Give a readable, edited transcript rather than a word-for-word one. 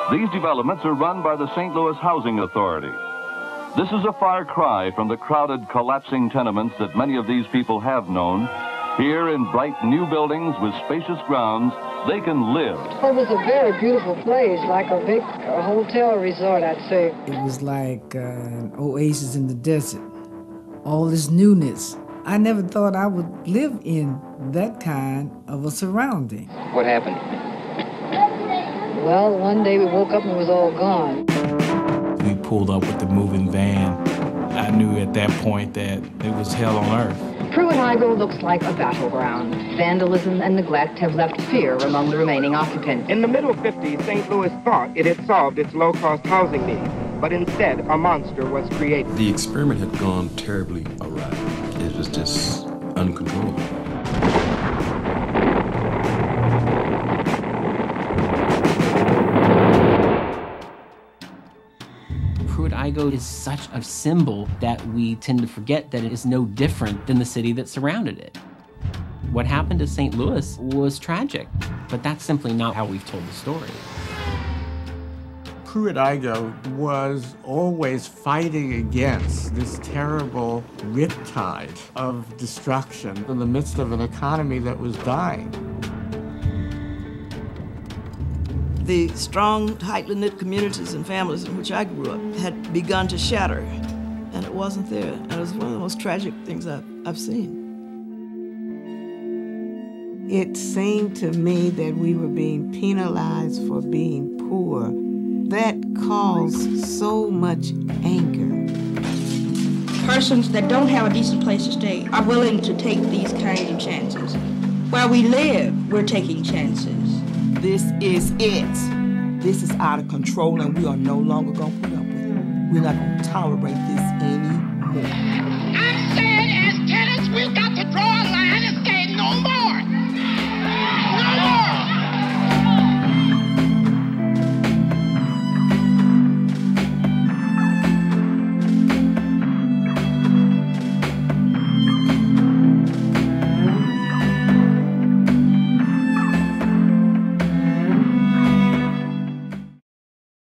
These developments are run by the St. Louis Housing Authority. This is a far cry from the crowded, collapsing tenements that many of these people have known. Here in bright new buildings with spacious grounds, they can live. It was a very beautiful place, like a big hotel resort, I'd say. It was like an oasis in the desert. All this newness. I never thought I would live in that kind of a surrounding. What happened? Well, one day we woke up and it was all gone. We pulled up with the moving van. I knew at that point that it was hell on earth. Pruitt-Igoe looks like a battleground. Vandalism and neglect have left fear among the remaining occupants. In the middle 50s, St. Louis thought it had solved its low-cost housing needs, but instead a monster was created. The experiment had gone terribly awry. It was just uncontrollable. Pruitt-Igoe is such a symbol that we tend to forget that it is no different than the city that surrounded it. What happened to St. Louis was tragic, but that's simply not how we've told the story. Pruitt-Igoe was always fighting against this terrible riptide of destruction in the midst of an economy that was dying. The strong, tightly knit communities and families in which I grew up had begun to shatter, and it wasn't there. And it was one of the most tragic things I've seen. It seemed to me that we were being penalized for being poor. That caused so much anger. Persons that don't have a decent place to stay are willing to take these kinds of chances. Where we live, we're taking chances. This is it. This is out of control, and we are no longer going to put up with it. We're not going to tolerate this anymore.